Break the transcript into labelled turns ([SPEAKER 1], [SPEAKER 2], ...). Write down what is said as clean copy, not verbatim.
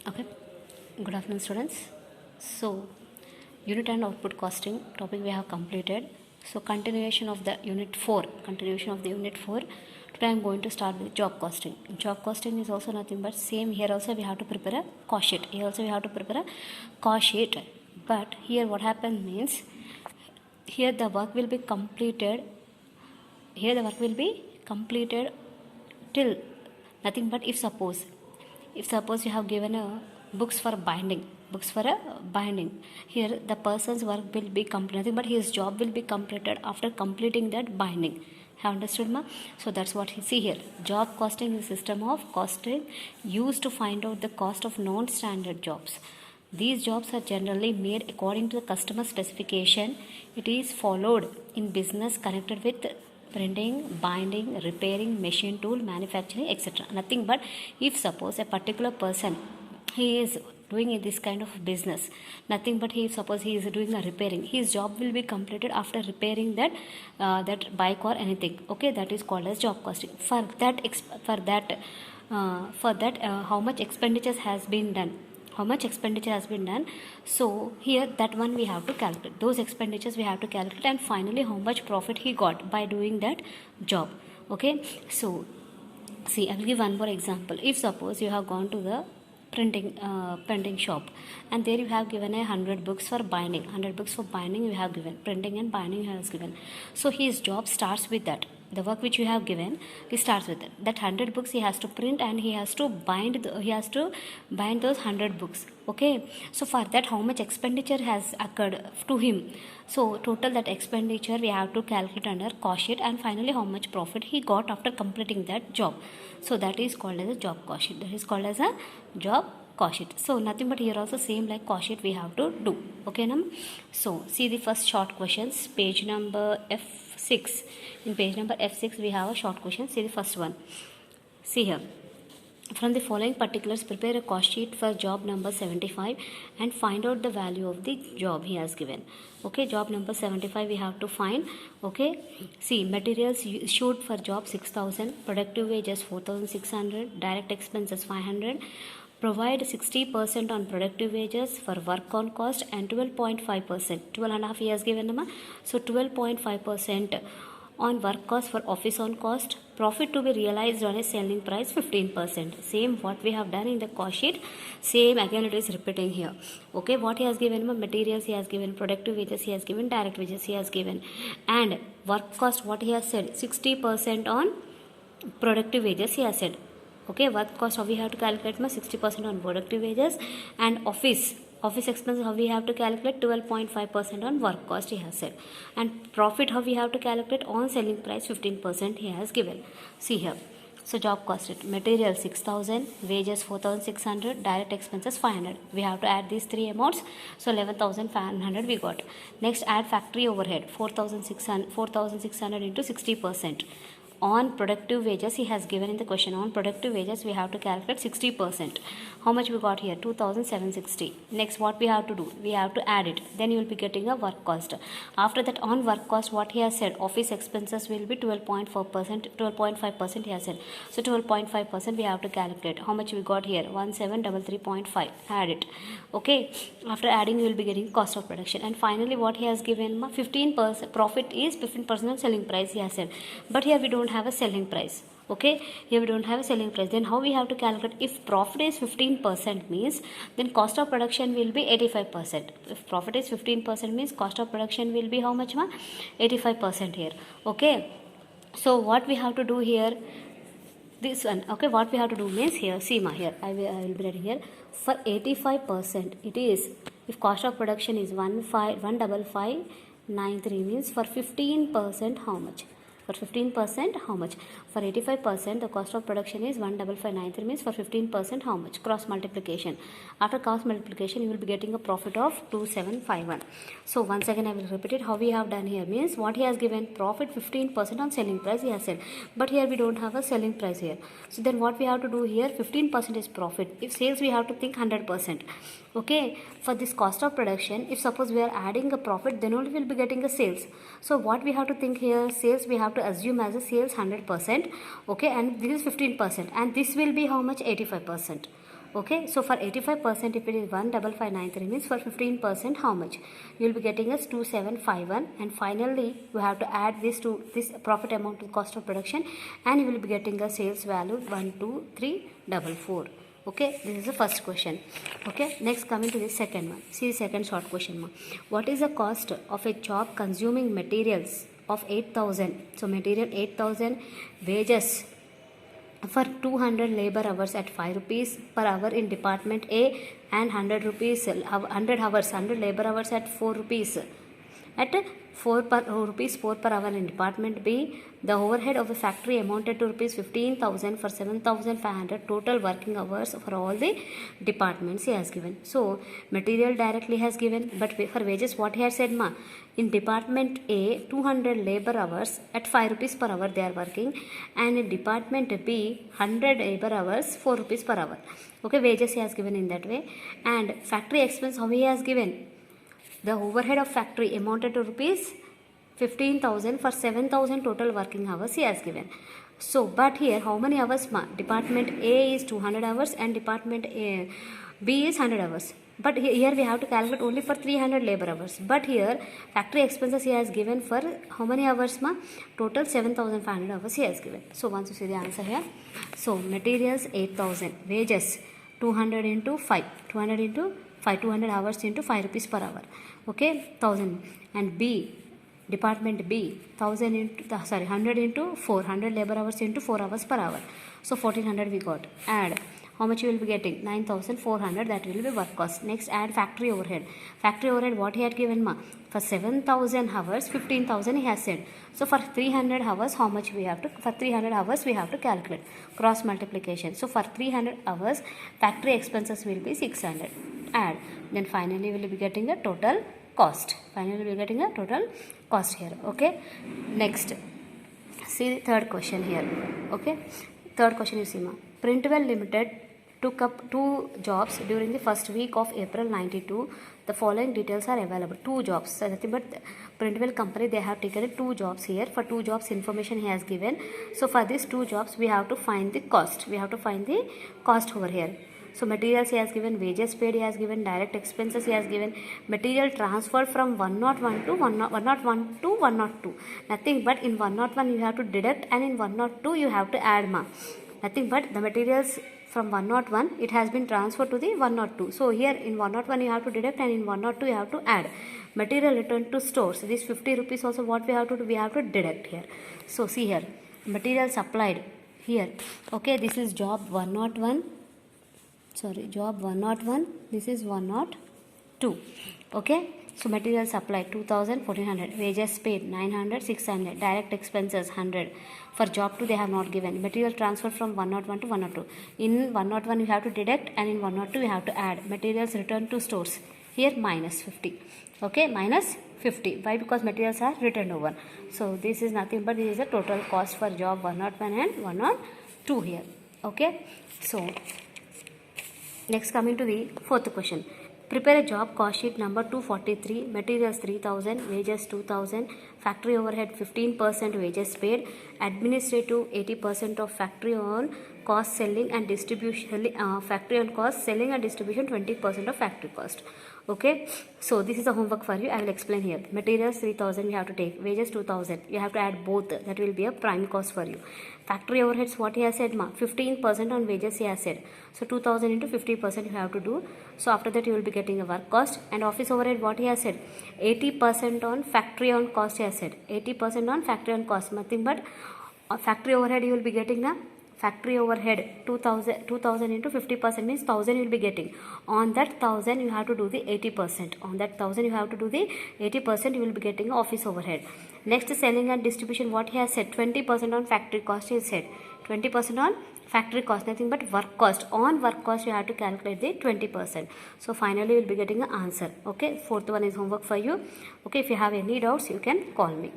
[SPEAKER 1] Okay, good afternoon, students. So, unit and output costing topic we have completed. So, continuation of the unit 4. Today I am going to start with job costing. Job costing is also nothing but same. Here also we have to prepare a cost sheet. But here what happens means, here the work will be completed. Till nothing but if suppose you have given a books for binding, here the person's work will be complete, nothing but his job will be completed after completing that binding. Have understood, ma? So that's what you see here. Job costing is a system of costing used to find out the cost of non-standard jobs. These jobs are generally made according to the customer specification. It is followed in business connected with printing, binding, repairing, machine tool, manufacturing, etc. Nothing but if suppose a particular person, he is doing this kind of business, nothing but he is doing a repairing, his job will be completed after repairing that bike or anything. Okay, that is called as job costing. For that how much expenditure has been done. So here that one we have to calculate, those expenditures we have to calculate, and finally how much profit he got by doing that job. Okay, so see, I will give one more example. If suppose you have gone to the printing shop, and there you have given 100 books for binding. 100 books for binding you have given, printing and binding you have given. So his job starts with that. The work which you have given, he starts with it. That 100 books he has to print, and he has to bind those 100 books. Okay, so for that how much expenditure has occurred to him. So total that expenditure we have to calculate under cost sheet, and finally how much profit he got after completing that job. So that is called as a job cost sheet. So nothing but here also same like cost sheet we have to do. Okay, now so see the first short questions, page number F6. In page number F6 we have a short question. See the first one. See here, from the following particulars prepare a cost sheet for job number 75 and find out the value of the job he has given. Okay, job number 75 we have to find. Okay, see, materials issued for job 6000, productive wages 4600, direct expenses 500. Provide 60% on productive wages for work on cost, and 12.5%, 12.5 he has given them. So 12.5% on work cost for office on cost. Profit to be realized on a selling price 15%. Same what we have done in the cost sheet, same again it is repeating here. Okay, what he has given, materials he has given, productive wages he has given, direct wages he has given, and work cost what he has said, 60% on productive wages he has said. Okay, work cost how we have to calculate, 60% on productive wages, and office expenses how we have to calculate, 12.5% on work cost he has said, and profit how we have to calculate, on selling price 15% he has given. See here, so job cost it, material 6000, wages 4600, direct expenses 500. We have to add these three amounts, so 11500 we got. Next add factory overhead, 4600 into 60%. On productive wages he has given in the question, on productive wages we have to calculate 60%. How much we got here, 2760. Next what we have to do, we have to add it, then you will be getting a work cost. After that on work cost what he has said, office expenses will be 12.5% he has said. So 12.5% we have to calculate. How much we got here, 1733.5. Add it. Okay, after adding you will be getting cost of production, and finally what he has given, 15%, profit is 15% on selling price he has said. But here we don't have a selling price. Okay, here we don't have a selling price. Then how we have to calculate? If profit is 15% means, then cost of production will be 85%. If profit is 15% means cost of production will be how much, 85% here. Okay, so what we have to do here, this one. Okay, what we have to do means here, see here I will be writing here, for 85% it is, if cost of production is 15593 means, for 15% how much? For 15% how much? For 85% the cost of production is 15593 means, for 15% how much? Cross multiplication. After cross multiplication you will be getting a profit of 2751. So once again I will repeat it. How we have done here means, what he has given, profit 15% on selling price he has said, but here we don't have a selling price here. So then what we have to do here, 15% is profit. If sales we have to think 100%. Okay, for this cost of production, if suppose we are adding a profit, then only we will be getting a sales. So what we have to think here, sales we have to assume as a sales 100%. Okay, and this is 15%, and this will be how much? 85%. Okay, so for 85% if it is 15593 means for 15% how much? You will be getting as 2751, and finally you have to add this to this profit amount to cost of production, and you will be getting a sales value 12344. Okay, this is the first question. Okay, next coming to the second one. See the second short question. What is the cost of a job consuming materials of 8000? So material 8000, wages for 200 labor hours at 5 rupees per hour in department A, and 100 rupees 100 hours 100 labor hours at 4 rupees at 4 per hour in department B. The overhead of the factory amounted to rupees 15,000 for 7,500 total working hours for all the departments he has given. So material directly has given, but for wages what he has said ma, in department A 200 labor hours at 5 rupees per hour they are working, and in department B 100 labor hours 4 rupees per hour. Okay, wages he has given in that way, and factory expense how he has given. The overhead of factory amounted to rupees 15,000 for 7,000 total working hours he has given. So, but here how many hours? Department A is 200 hours and department B is 100 hours. But here we have to calculate only for 300 labor hours. But here factory expenses he has given for how many hours? Total 7,500 hours he has given. So, once you see the answer here. So, materials 8,000, wages 200 into 5, 200 into 5, 200 hours into 5 rupees per hour. Okay, 1000, and B, department B, 1000 into 100 into 400 labor hours into 4 hours per hour. So 1400 we got. Add how much you will be getting? 9400, that will be work cost. Next add factory overhead. Factory overhead what he had given ma? For 7000 hours 15,000 he has said. So for 300 hours how much we have to? For 300 hours we have to calculate cross multiplication. So for 300 hours factory expenses will be 600. Add, then finally we will be getting a total cost. Finally we will be getting a total cost here. Okay, next see the third question here. Okay, third question you see ma, Printwell Limited took up 2 jobs during the first week of April 92. The following details are available. 2 jobs. So nothing but Printwell company they have taken 2 jobs here. For 2 jobs information he has given. So for these 2 jobs we have to find the cost. We have to find the cost over here. So materials he has given, wages paid he has given, direct expenses he has given, material transferred from 101 to 101 to 102. Nothing but in 101 you have to deduct, and in 102 you have to add ma. Nothing but the materials from 101 it has been transferred to the 102. So here in 101 you have to deduct, and in 102 you have to add. Material returned to stores. This 50 rupees also what we have to do? We have to deduct here. So see here, material supplied here. Okay, this is job 101. Sorry, job 101, this is 102. Okay, so material supplied 2000, 1400, wages paid 900, 600, direct expenses 100. For job 2 they have not given. Material transfer from 101 to 102. In 101 you have to deduct, and in 102 you have to add. Materials returned to stores, here minus 50. Okay, minus 50. Why? Because materials are returned over. So this is nothing but this is the total cost for job 101 and 102 here. Okay, so next coming to the fourth question. Prepare a job cost sheet number 243, materials 3000, wages 2000, factory overhead 15% wages paid, administrative 80% of factory on cost selling and distribution, factory on cost selling and distribution 20% of factory cost. Okay, so this is the homework for you. I will explain here. Materials 3000 you have to take, wages 2000 you have to add both, that will be a prime cost for you. Factory overheads what he has said ma, 15% on wages he has said. So 2000 into 50% you have to do. So after that you will be getting a work cost. And office overhead what he has said, 80% on factory on cost he has said. 80% on factory on cost, nothing but factory overhead you will be getting na. Factory overhead 2000 into 50% means 1000 you will be getting. On that 1000 you have to do the 80%. On that 1000 you have to do the 80%, you will be getting office overhead. Next, selling and distribution what he has said, 20% on factory cost he said. 20% on factory cost, nothing but work cost. On work cost you have to calculate the 20%. So finally you will be getting an answer. Okay, fourth one is homework for you. Okay, if you have any doubts you can call me.